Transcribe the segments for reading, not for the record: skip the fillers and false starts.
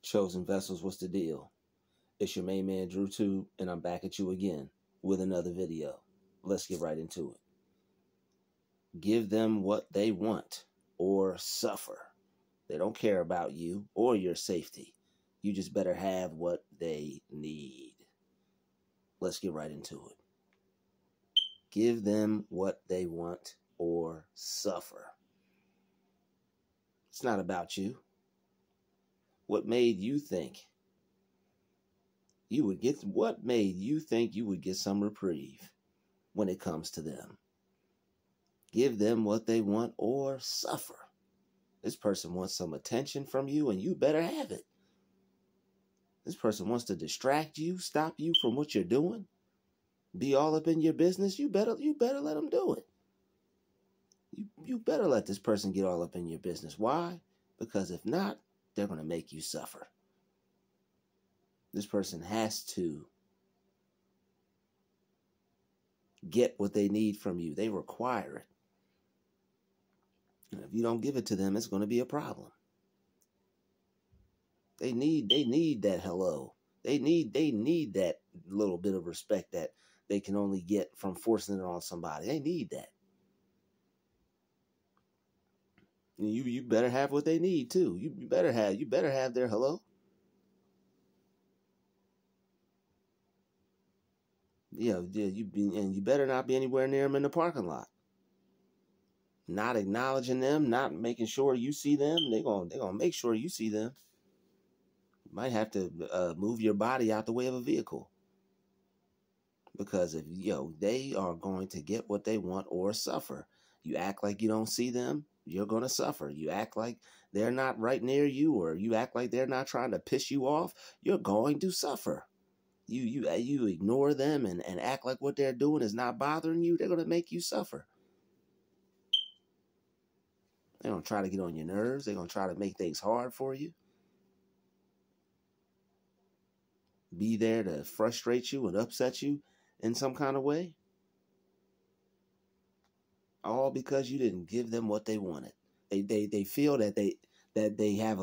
Chosen Vessels, what's the deal? It's your main man, Druuill, and I'm back at you again with another video. Let's get right into it. Give them what they want or suffer. They don't care about you or your safety. You just better have what they need. Let's get right into it. Give them what they want or suffer. It's not about you. What made you think you would get some reprieve when it comes to them? Give them what they want or suffer. This person wants some attention from you and you better have it. This person wants to distract you, stop you from what you're doing, be all up in your business. You better let them do it. You better let this person get all up in your business. Why? Because if not, they're going to make you suffer. This person has to get what they need from you. They require it. And if you don't give it to them, it's going to be a problem. They need that hello. They need that little bit of respect that they can only get from forcing it on somebody. They need that. You better have what they need too. You better have their hello. You better not be anywhere near them in the parking lot. Not acknowledging them, not making sure you see them. They're gonna make sure you see them. You might have to move your body out the way of a vehicle. Because if they are going to get what they want or suffer. You act like you don't see them, you're going to suffer. You act like they're not right near you, or you act like they're not trying to piss you off, you're going to suffer. You ignore them and act like what they're doing is not bothering you, they're going to make you suffer. They're going to try to get on your nerves. They're going to try to make things hard for you. Be there to frustrate you and upset you in some kind of way. All because you didn't give them what they wanted. They feel that they have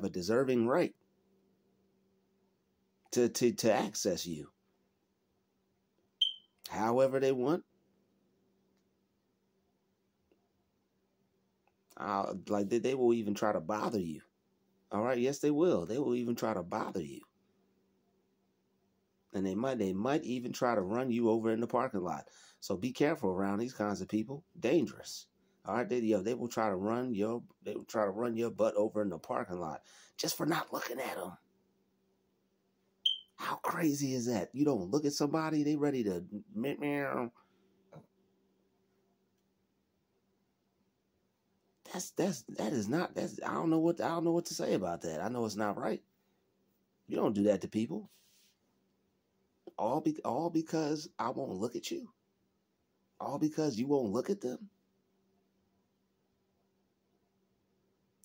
a deserving right to access you however they want. Like they will even try to bother you. All right, yes, they will. They will even try to bother you. And they might even try to run you over in the parking lot. So be careful around these kinds of people. Dangerous. All right, they will try to run your butt over in the parking lot just for not looking at them. How crazy is that? You don't look at somebody, they ready to meow. I don't know what to say about that. I know it's not right. You don't do that to people. All because I won't look at you. All because you won't look at them.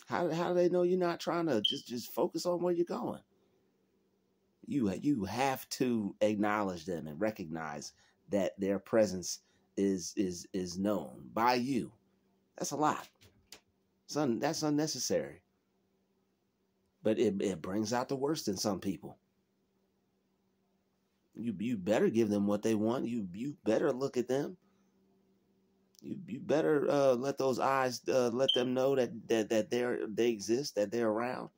How do they know you're not trying to just focus on where you're going? You have to acknowledge them and recognize that their presence is known by you. That's a lot. That's unnecessary. But it brings out the worst in some people. You better give them what they want. You better look at them. You better let those eyes let them know that they exist, that they're around.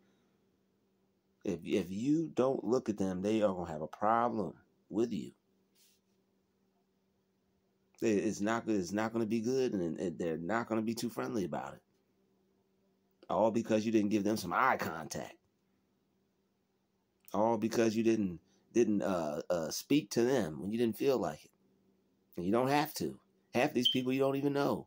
If you don't look at them, they are gonna have a problem with you. It's not gonna be good, and they're not gonna be too friendly about it. All because you didn't give them some eye contact. All because you didn't speak to them when you didn't feel like it. And you don't have to. Half these people you don't even know.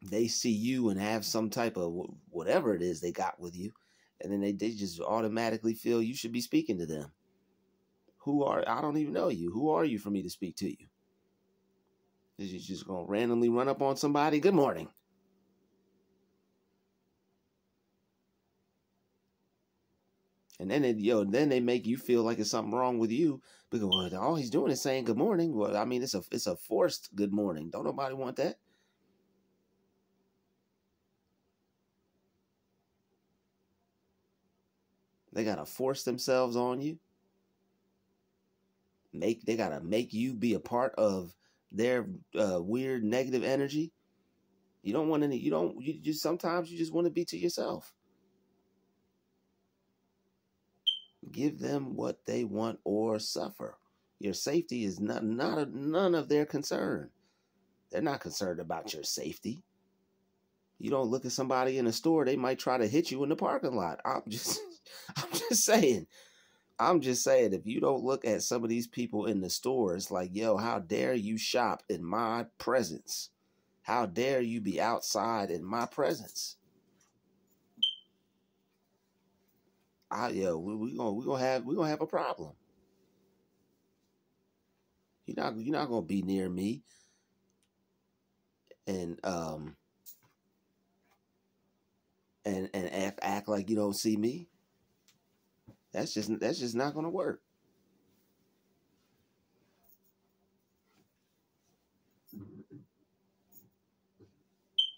They see you and have some type of whatever it is they got with you, and then they just automatically feel you should be speaking to them. I don't even know you. Who are you for me to speak to you? Is you just gonna randomly run up on somebody? Good morning. And then they make you feel like it's something wrong with you because all he's doing is saying good morning. Well, I mean, it's a forced good morning. Don't nobody want that. They got to force themselves on you. They got to make you be a part of their weird negative energy. You don't want any, you just, sometimes you just want to be to yourself. Give them what they want or suffer. Your safety is none of their concern. They're not concerned about your safety. You don't look at somebody in a store, they might try to hit you in the parking lot. I'm just saying. I'm just saying, if you don't look at some of these people in the store, it's like, yo, how dare you shop in my presence? How dare you be outside in my presence? We're gonna have a problem. You're not gonna be near me and act like you don't see me. That's just not gonna work.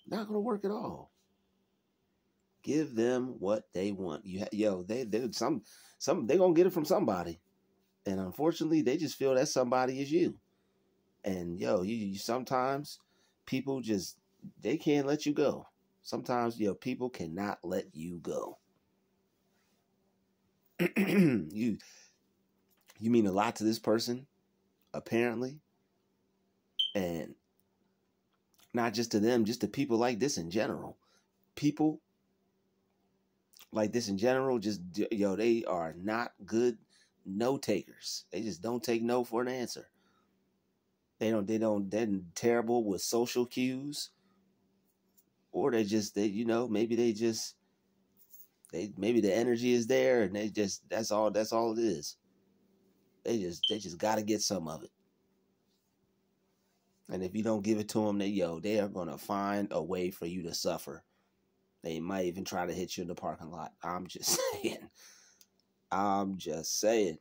Not gonna work at all. Give them what they want. They gonna get it from somebody, and unfortunately, they just feel that somebody is you. And you sometimes people just they can't let you go. Sometimes people cannot let you go. You mean a lot to this person, apparently, and not just to them, just to people like this in general. People like this in general, just they are not good no takers. They just don't take no for an answer. They're terrible with social cues, or maybe the energy is there and that's all it is. They just got to get some of it. And if you don't give it to them, they are going to find a way for you to suffer. They might even try to hit you in the parking lot. I'm just saying. I'm just saying.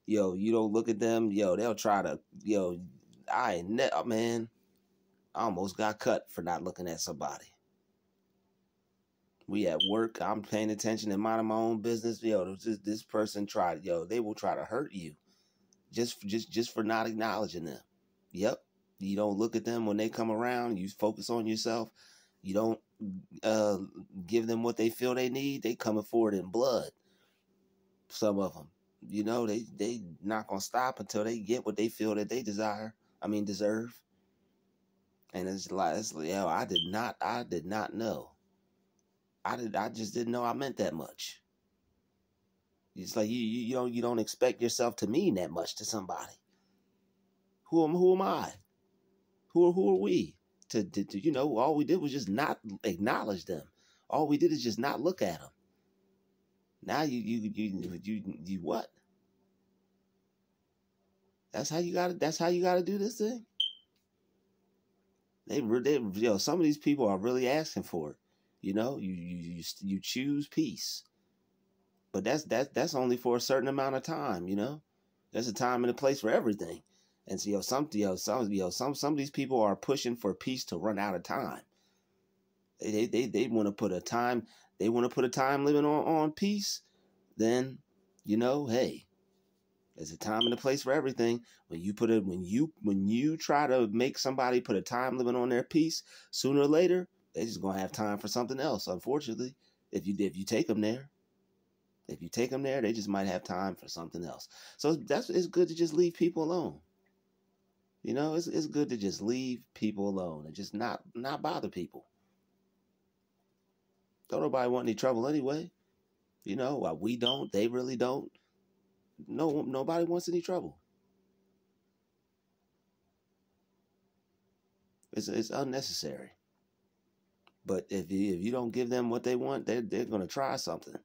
You don't look at them, they'll try to, man, I almost got cut for not looking at somebody. We at work, I'm paying attention and minding my own business. This person tried, they will try to hurt you just for not acknowledging them. Yep. You don't look at them when they come around. You focus on yourself. You don't give them what they feel they need. They coming forward in blood. Some of them, they not gonna stop until they get what they feel that they deserve. And it's like, I did not know. I just didn't know I meant that much. It's like you don't expect yourself to mean that much to somebody. Who am I? Who are we? To all we did was just not acknowledge them. All we did is just not look at them. Now you what? That's how you gotta do this thing. Some of these people are really asking for it. You choose peace, but that's only for a certain amount of time. There's a time and a place for everything. And so some of these people are pushing for peace to run out of time. They want to put a time. They want to put a time limit on peace. Then, hey, there's a time and a place for everything. When you try to make somebody put a time limit on their peace, sooner or later they're just gonna have time for something else. Unfortunately, if you take them there. If you take them there, they just might have time for something else. So it's good to just leave people alone. It's good to just leave people alone and just not bother people. Don't nobody want any trouble anyway. We don't. They really don't. No, nobody wants any trouble. It's unnecessary. But if you don't give them what they want, they're going to try something.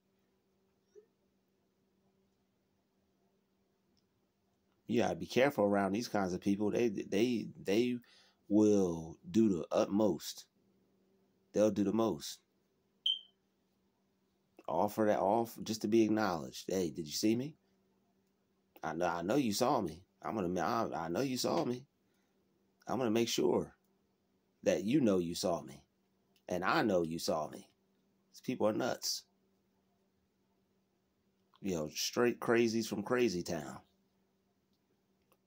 You gotta be careful around these kinds of people. They will do the utmost. They'll do the most. Offer just to be acknowledged. Hey, did you see me? I know you saw me. I know you saw me. I'm gonna make sure that you saw me, and I know you saw me. These people are nuts. Straight crazies from crazy town.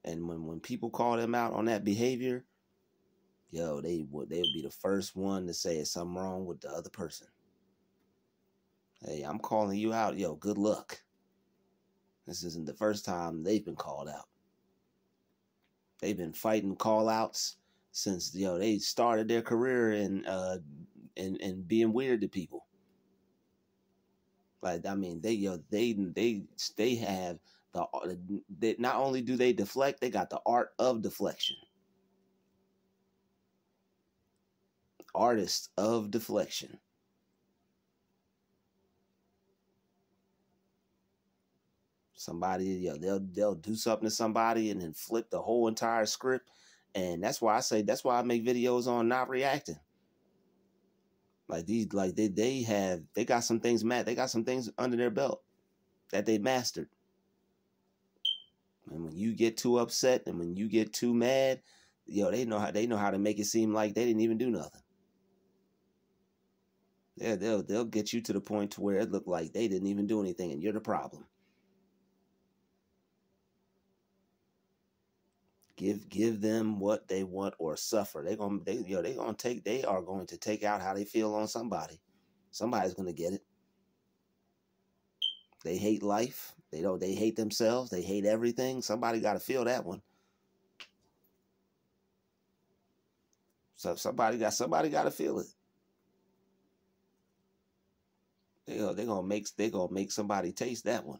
And when people call them out on that behavior, they would be the first one to say it's something wrong with the other person. Hey, I'm calling you out. Good luck. This isn't the first time they've been called out. They've been fighting call outs since they started their career in being weird to people. Like, I mean, they have not only do they deflect, they got the art of deflection. Artists of deflection. Somebody, they'll do something to somebody and then flip the whole entire script. And that's why I make videos on not reacting. Like they got some things they got some things under their belt that they mastered. And when you get too upset and when you get too mad, they know how to make it seem like they didn't even do nothing. Yeah, they'll get you to the point to where it looked like they didn't even do anything and you're the problem. Give them what they want or suffer. They are going to take out how they feel on somebody. Somebody's going to get it. They hate life. They hate themselves. They hate everything. Somebody got to feel that one. So somebody got to feel it. They're gonna make somebody taste that one.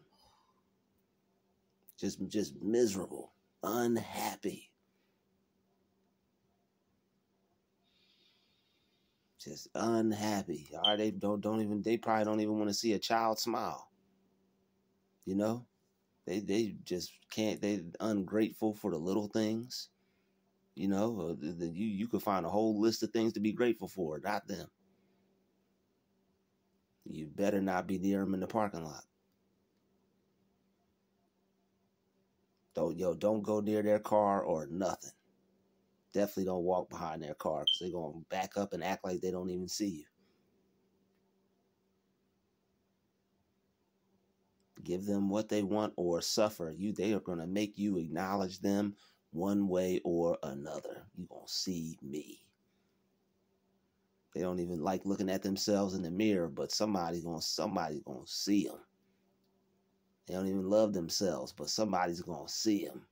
Just miserable, unhappy, just unhappy. All right, they probably don't even want to see a child smile. They just can't. They ungrateful for the little things. You could find a whole list of things to be grateful for, not them. You better not be near them in the parking lot. Don't go near their car or nothing. Definitely don't walk behind their car because they're going to back up and act like they don't even see you. Give them what they want or suffer. They are going to make you acknowledge them one way or another. You're going to see me. They don't even like looking at themselves in the mirror, but somebody's going to see them. They don't even love themselves, but somebody's going to see them.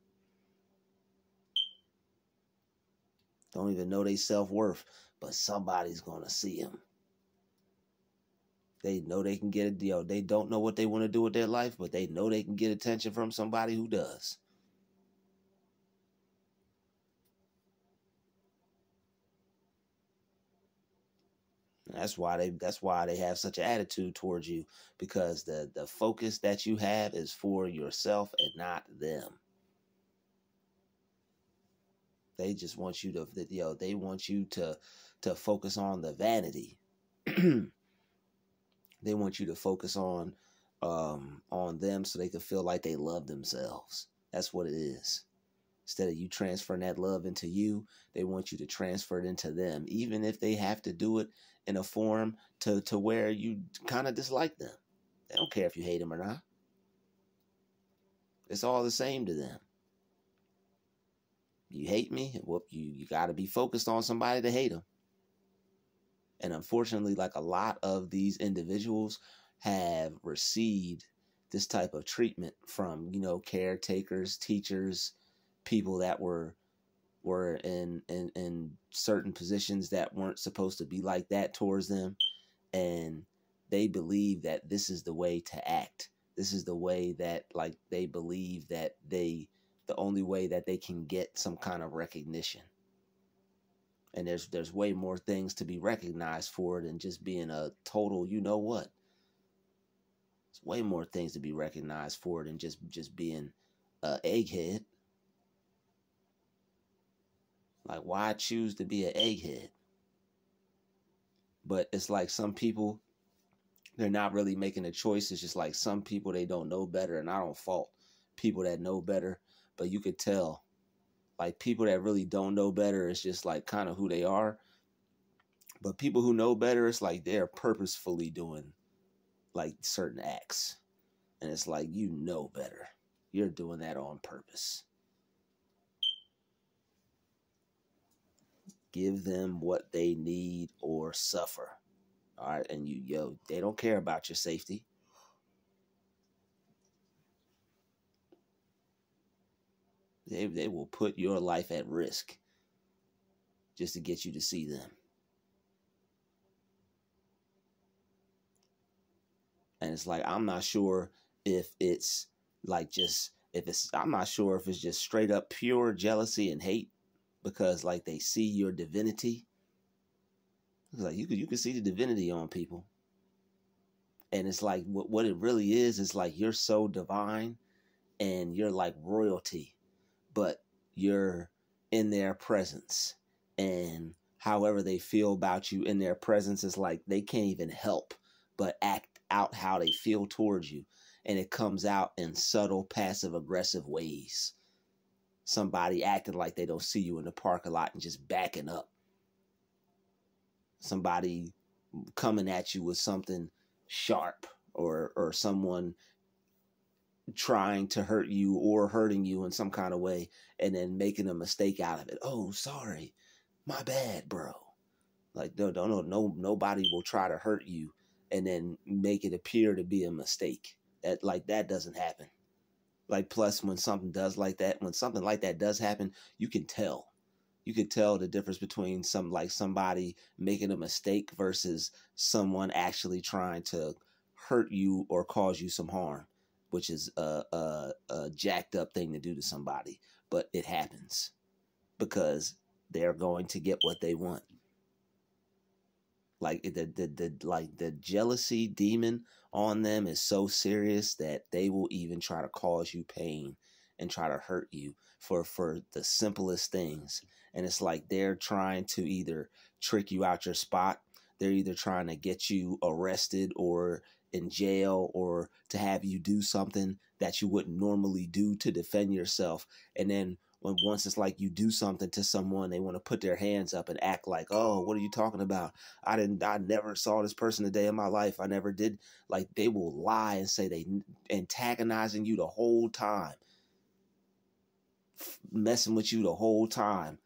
Don't even know their self-worth, but somebody's going to see them. They know they can get a deal. They don't know what they want to do with their life, but they know they can get attention from somebody who does. That's why they have such an attitude towards you, because the focus that you have is for yourself and not them. They just want you to they want you to focus on the vanity. They want you to focus on them so they can feel like they love themselves. That's what it is. Instead of you transferring that love into you, they want you to transfer it into them, even if they have to do it in a form to where you kind of dislike them. They don't care if you hate them or not. It's all the same to them. You hate me? Well, you got to be focused on somebody to hate them. And unfortunately, like a lot of these individuals have received this type of treatment from, caretakers, teachers, people that were in certain positions that weren't supposed to be like that towards them. And they believe that this is the way to act. This is the way that, they believe that the only way that they can get some kind of recognition. And there's way more things to be recognized for than just being a total, There's way more things to be recognized for than just being an egghead. Like, why choose to be an egghead? But it's like some people, they're not really making a choice. It's just like some people, they don't know better. And I don't fault people that know better. But you could tell, like, people that really don't know better, it's just like kind of who they are. But people who know better, it's like they're purposefully doing like certain acts. And it's like, you know better. You're doing that on purpose. Give them what they need or suffer. All right. And they don't care about your safety. They will put your life at risk just to get you to see them. And it's like, I'm not sure if it's like I'm not sure if it's just straight up pure jealousy and hate because like they see your divinity. It's like you can see the divinity on people. And it's like what it really is like you're so divine and you're like royalty, but you're in their presence. And however they feel about you in their presence is like they can't even help but act out how they feel towards you. And it comes out in subtle, passive aggressive ways. Somebody acting like they don't see you in the parking lot and just backing up. Somebody coming at you with something sharp or someone trying to hurt you or hurting you in some kind of way and then making a mistake out of it. Oh, sorry. My bad, bro. Like, nobody will try to hurt you and then make it appear to be a mistake. That doesn't happen. Like, plus when something like that does happen, you can tell. You can tell the difference between somebody making a mistake versus someone actually trying to hurt you or cause you some harm, which is a jacked up thing to do to somebody. But it happens because they're going to get what they want. Like the jealousy demon on them is so serious that they will even try to cause you pain and try to hurt you for the simplest things. And it's like they're trying to either trick you out your spot. They're either trying to get you arrested or in jail or to have you do something that you wouldn't normally do to defend yourself. And then once it's like you do something to someone, they want to put their hands up and act like, oh, what are you talking about? I never saw this person a day in my life. I never did. Like, they will lie and say they antagonizing you the whole time, messing with you the whole time.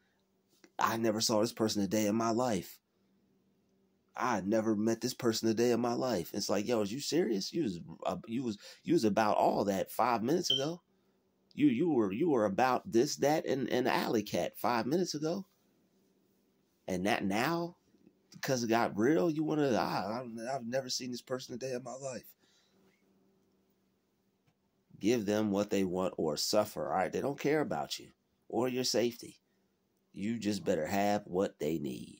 I never saw this person a day in my life. I never met this person a day in my life. It's like, yo, is you serious? You was about all that 5 minutes ago. You were about this, that, and alley cat 5 minutes ago. And that now, because it got real, you want to, I've never seen this person a day in my life. Give them what they want or suffer, all right? They don't care about you or your safety. You just better have what they need.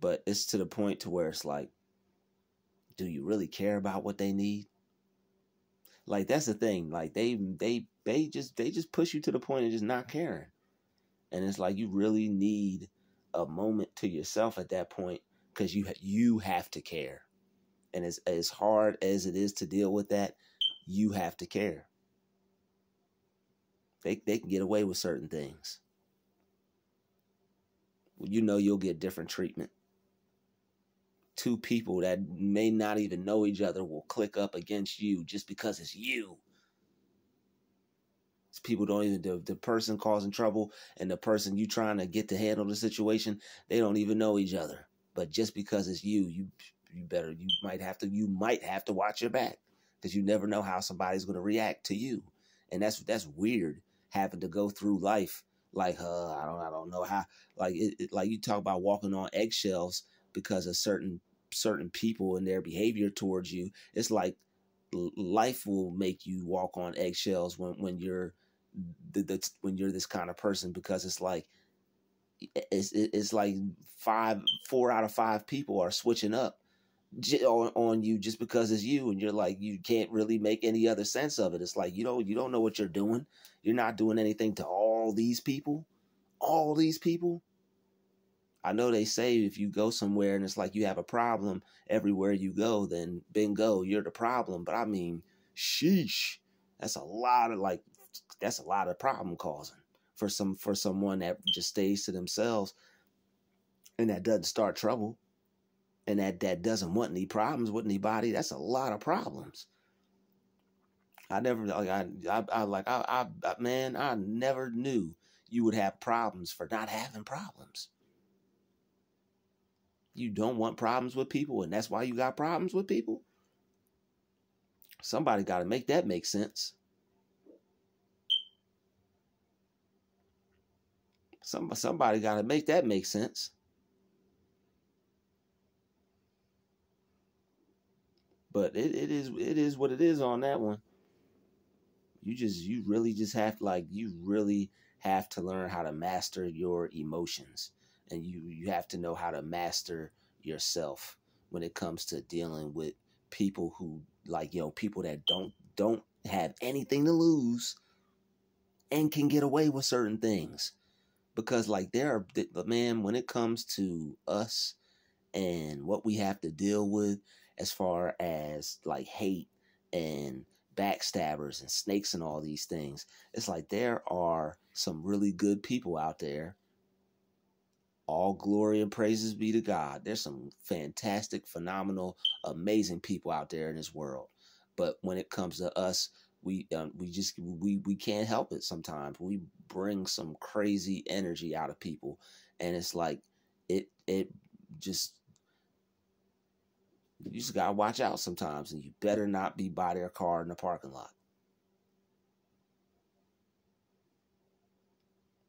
But it's to the point to where it's like, do you really care about what they need? Like, that's the thing. Like, they just push you to the point of just not caring. And it's like, you really need a moment to yourself at that point because you have to care. And as hard as it is to deal with that, you have to care. They can get away with certain things. You know you'll get different treatment. Two people that may not even know each other will click up against you just because it's you. People don't even, the person causing trouble and the person you trying to get to handle the situation, they don't even know each other. But just because it's you might have to watch your back because you never know how somebody's going to react to you. And that's weird, having to go through life like, I don't know how, like like you talk about walking on eggshells because of certain people and their behavior towards you. It's like life will make you walk on eggshells when you're when you're this kind of person, because it's like it's like 4 out of 5 people are switching up on you just because it's you, and you're like, you can't really make any other sense of it. It's like you don't know what you're doing. You're not doing anything to all these people. I know they say if you go somewhere and it's like you have a problem everywhere you go, then bingo, you're the problem. But I mean, sheesh, that's a lot of problem causing for someone that just stays to themselves and that doesn't start trouble and that doesn't want any problems with anybody. That's a lot of problems. I never man, I never knew you would have problems for not having problems. You don't want problems with people, and that's why you got problems with people? Somebody got to make that make sense. Somebody got to make that make sense. But it is what it is on that one. You really have to learn how to master your emotions, and you have to know how to master yourself when it comes to dealing with people who people that don't have anything to lose and can get away with certain things. Because man, when it comes to us and what we have to deal with as far as like hate and backstabbers and snakes and all these things, it's like there are some really good people out there. All glory and praises be to God. There's some fantastic, phenomenal, amazing people out there in this world. But when it comes to us, we can't help it sometimes. We bring some crazy energy out of people, and it's like it just you just gotta watch out sometimes, and you better not be by their car in the parking lot.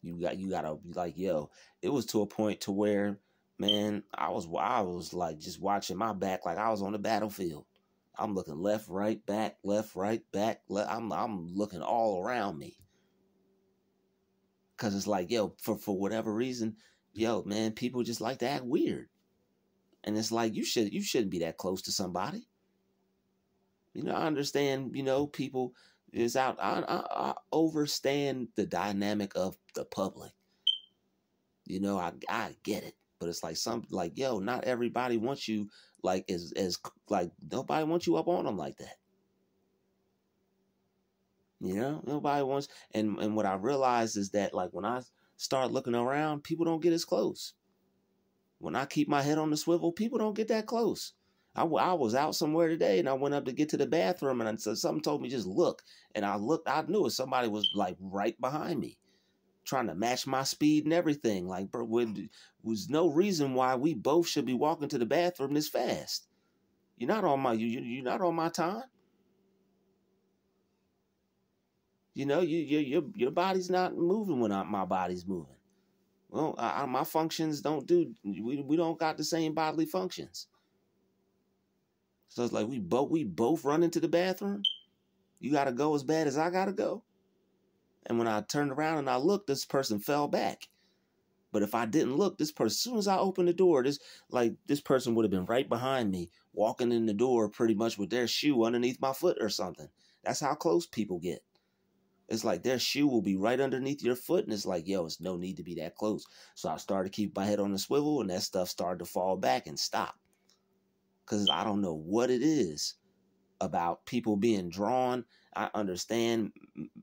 You gotta be like, yo, it was to a point to where, man, I was like just watching my back like I was on the battlefield. I'm looking left, right, back, left, right, back. I'm looking all around me. Cause it's like, yo, for whatever reason, yo, man, people just like to act weird. And it's like you shouldn't be that close to somebody. I understand, people is out. I understand the dynamic of the public. I get it. But it's like yo, not everybody wants you as nobody wants you up on them like that. Nobody wants, and what I realized is that when I start looking around, people don't get as close. When I keep my head on the swivel, people don't get that close. I was out somewhere today and I went up to get to the bathroom and something told me just look. And I looked, I knew it. Somebody was right behind me trying to match my speed and everything. Bro, was no reason why we both should be walking to the bathroom this fast. You're not on my time. Your body's not moving when my body's moving. Well, my functions we don't got the same bodily functions. So it's like we both run into the bathroom. You got to go as bad as I got to go. And when I turned around and I looked, this person fell back. But if I didn't look, this person, as soon as I opened the door, this person would have been right behind me, walking in the door pretty much with their shoe underneath my foot or something. That's how close people get. It's like their shoe will be right underneath your foot. And it's like, yo, it's no need to be that close. So I started to keep my head on the swivel and that stuff started to fall back and stop. Because I don't know what it is about people being drawn. I understand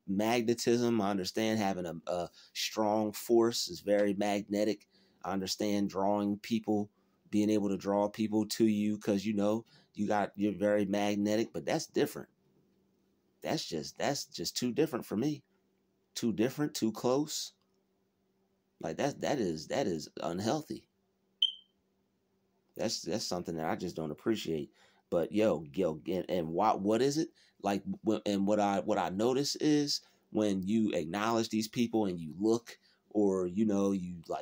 magnetism. I understand having a strong force is very magnetic. I understand drawing people, being able to draw people to you because you're very magnetic, but that's different. That's just too different for me. Too different, too close. Like that is unhealthy. That's something that I just don't appreciate. But yo, and what is it like? And what I notice is when you acknowledge these people and you look, or you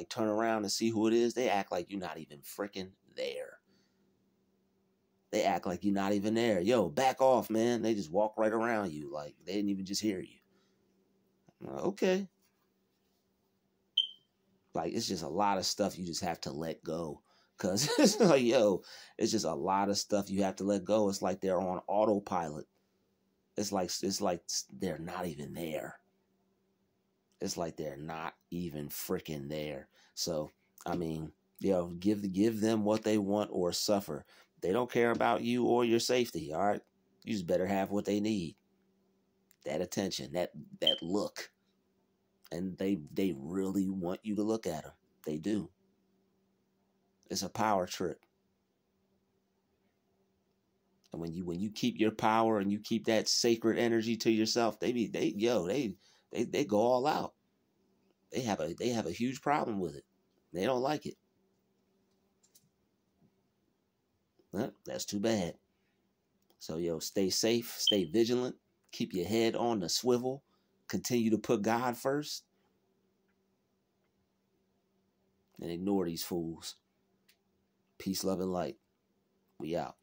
turn around and see who it is, they act like you're not even freaking there. They act like you're not even there. Yo, back off, man. They just walk right around you like they didn't even just hear you. Okay. It's just a lot of stuff you just have to let go. Because it's like, yo, it's just a lot of stuff you have to let go. It's like they're on autopilot. It's like they're not even there. It's like they're not even freaking there. So, I mean, Give them what they want or suffer. They don't care about you or your safety. All right, you just better have what they need. That attention, that look, and they really want you to look at them. They do. It's a power trip. And when you keep your power and you keep that sacred energy to yourself, they go all out. They have a huge problem with it. They don't like it. Well, that's too bad. So stay safe, stay vigilant, keep your head on the swivel, continue to put God first, and ignore these fools. Peace, love, and light. We out.